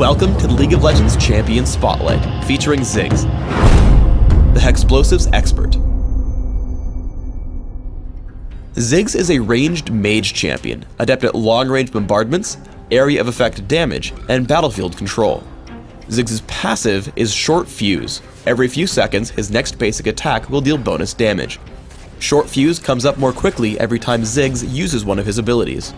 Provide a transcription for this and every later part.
Welcome to the League of Legends Champion Spotlight, featuring Ziggs, the Hexplosives expert. Ziggs is a ranged mage champion, adept at long-range bombardments, area of effect damage, and battlefield control. Ziggs' passive is Short Fuse. Every few seconds, his next basic attack will deal bonus damage. Short Fuse comes up more quickly every time Ziggs uses one of his abilities.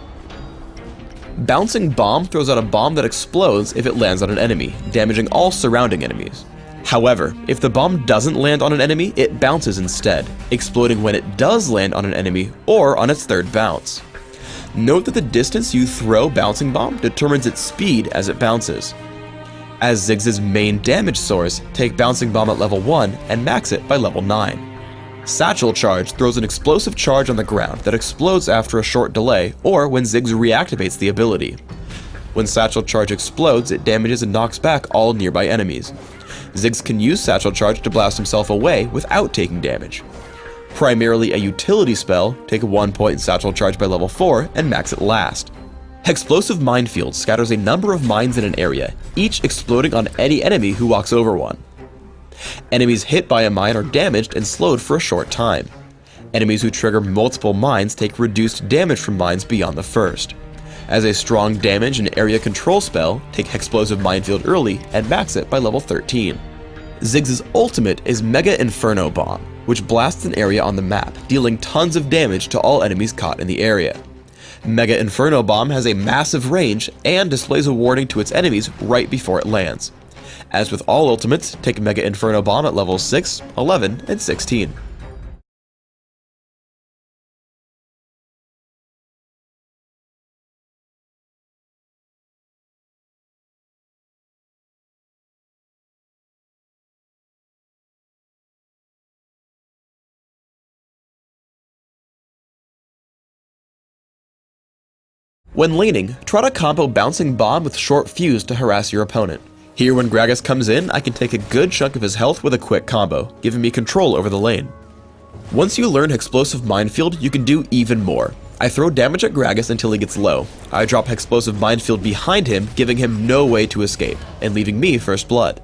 Bouncing Bomb throws out a bomb that explodes if it lands on an enemy, damaging all surrounding enemies. However, if the bomb doesn't land on an enemy, it bounces instead, exploding when it does land on an enemy or on its third bounce. Note that the distance you throw Bouncing Bomb determines its speed as it bounces. As Ziggs' main damage source, take Bouncing Bomb at level 1 and max it by level 9. Satchel Charge throws an explosive charge on the ground that explodes after a short delay or when Ziggs reactivates the ability. When Satchel Charge explodes, it damages and knocks back all nearby enemies. Ziggs can use Satchel Charge to blast himself away without taking damage. Primarily a utility spell, take 1 point in Satchel Charge by level 4 and max it last. Hexplosive Minefield scatters a number of mines in an area, each exploding on any enemy who walks over one. Enemies hit by a mine are damaged and slowed for a short time. Enemies who trigger multiple mines take reduced damage from mines beyond the first. As a strong damage and area control spell, take Hexplosive Minefield early and max it by level 13. Ziggs' ultimate is Mega Inferno Bomb, which blasts an area on the map, dealing tons of damage to all enemies caught in the area. Mega Inferno Bomb has a massive range and displays a warning to its enemies right before it lands. As with all ultimates, take Mega Inferno Bomb at levels 6, 11, and 16. When laning, try to combo Bouncing Bomb with Short Fuse to harass your opponent. Here when Gragas comes in, I can take a good chunk of his health with a quick combo, giving me control over the lane. Once you learn Hexplosive Minefield, you can do even more. I throw damage at Gragas until he gets low. I drop Hexplosive Minefield behind him, giving him no way to escape, and leaving me first blood.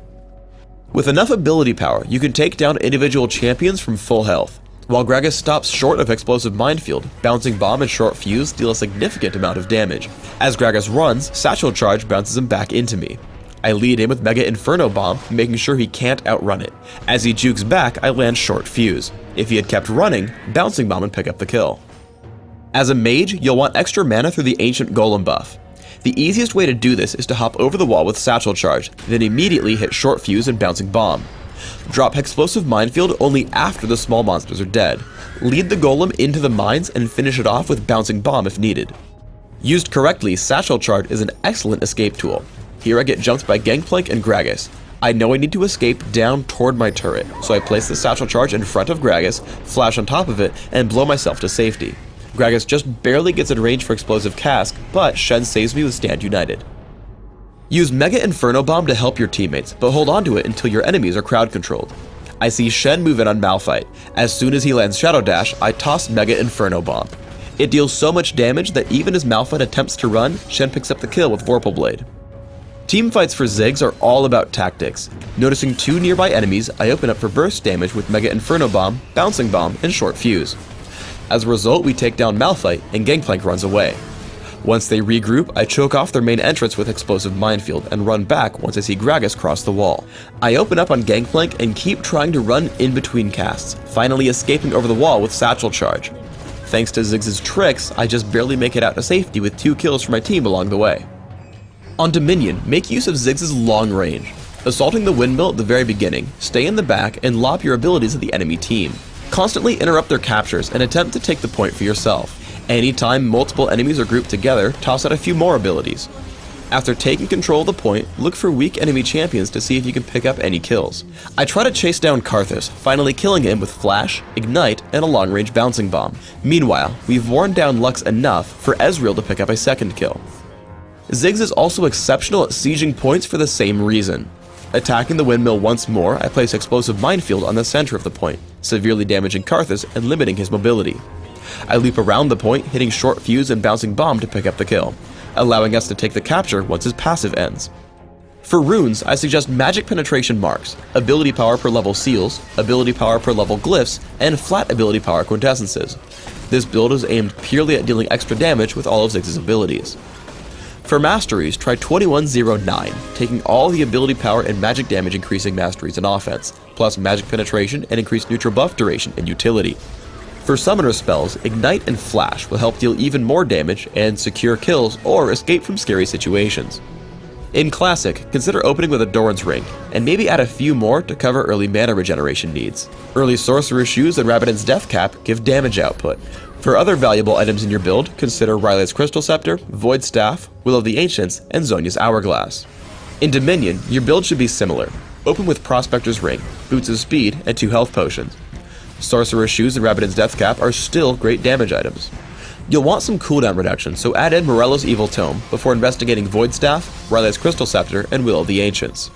With enough ability power, you can take down individual champions from full health. While Gragas stops short of Hexplosive Minefield, Bouncing Bomb and Short Fuse deal a significant amount of damage. As Gragas runs, Satchel Charge bounces him back into me. I lead in with Mega Inferno Bomb, making sure he can't outrun it. As he jukes back, I land Short Fuse. If he had kept running, Bouncing Bomb would pick up the kill. As a mage, you'll want extra mana through the Ancient Golem buff. The easiest way to do this is to hop over the wall with Satchel Charge, then immediately hit Short Fuse and Bouncing Bomb. Drop Hexplosive Minefield only after the small monsters are dead. Lead the Golem into the mines and finish it off with Bouncing Bomb if needed. Used correctly, Satchel Charge is an excellent escape tool. Here I get jumped by Gangplank and Gragas. I know I need to escape down toward my turret, so I place the Satchel Charge in front of Gragas, flash on top of it, and blow myself to safety. Gragas just barely gets in range for Explosive Cask, but Shen saves me with Stand United. Use Mega Inferno Bomb to help your teammates, but hold on to it until your enemies are crowd controlled. I see Shen move in on Malphite. As soon as he lands Shadow Dash, I toss Mega Inferno Bomb. It deals so much damage that even as Malphite attempts to run, Shen picks up the kill with Vorpal Blade. Teamfights for Ziggs are all about tactics. Noticing 2 nearby enemies, I open up for burst damage with Mega Inferno Bomb, Bouncing Bomb, and Short Fuse. As a result, we take down Malphite, and Gangplank runs away. Once they regroup, I choke off their main entrance with Explosive Minefield and run back once I see Gragas cross the wall. I open up on Gangplank and keep trying to run in between casts, finally escaping over the wall with Satchel Charge. Thanks to Ziggs' tricks, I just barely make it out to safety with 2 kills for my team along the way. On Dominion, make use of Ziggs' long range. Assaulting the windmill at the very beginning, stay in the back and lob your abilities at the enemy team. Constantly interrupt their captures and attempt to take the point for yourself. Anytime multiple enemies are grouped together, toss out a few more abilities. After taking control of the point, look for weak enemy champions to see if you can pick up any kills. I try to chase down Karthus, finally killing him with Flash, Ignite, and a long-range Bouncing Bomb. Meanwhile, we've worn down Lux enough for Ezreal to pick up a second kill. Ziggs is also exceptional at sieging points for the same reason. Attacking the windmill once more, I place Explosive Minefield on the center of the point, severely damaging Karthus and limiting his mobility. I leap around the point, hitting Short Fuse and Bouncing Bomb to pick up the kill, allowing us to take the capture once his passive ends. For runes, I suggest magic penetration marks, ability power per level seals, ability power per level glyphs, and flat ability power quintessences. This build is aimed purely at dealing extra damage with all of Ziggs' abilities. For masteries, try 2109, taking all the ability power and magic damage increasing masteries in offense, plus magic penetration and increased neutral buff duration and utility. For summoner spells, Ignite and Flash will help deal even more damage and secure kills or escape from scary situations. In Classic, consider opening with a Doran's Ring, and maybe add a few more to cover early mana regeneration needs. Early Sorcerer's Shoes and Rabbidan's Death Cap give damage output. For other valuable items in your build, consider Riley's Crystal Scepter, Void Staff, Will of the Ancients, and Zhonya's Hourglass. In Dominion, your build should be similar. Open with Prospector's Ring, Boots of Speed, and 2 health potions. Sorcerer's Shoes and Rabbidan's Death Cap are still great damage items. You'll want some cooldown reduction, so add in Morello's Evil Tome before investigating Void Staff, Riley's Crystal Scepter, and Will of the Ancients.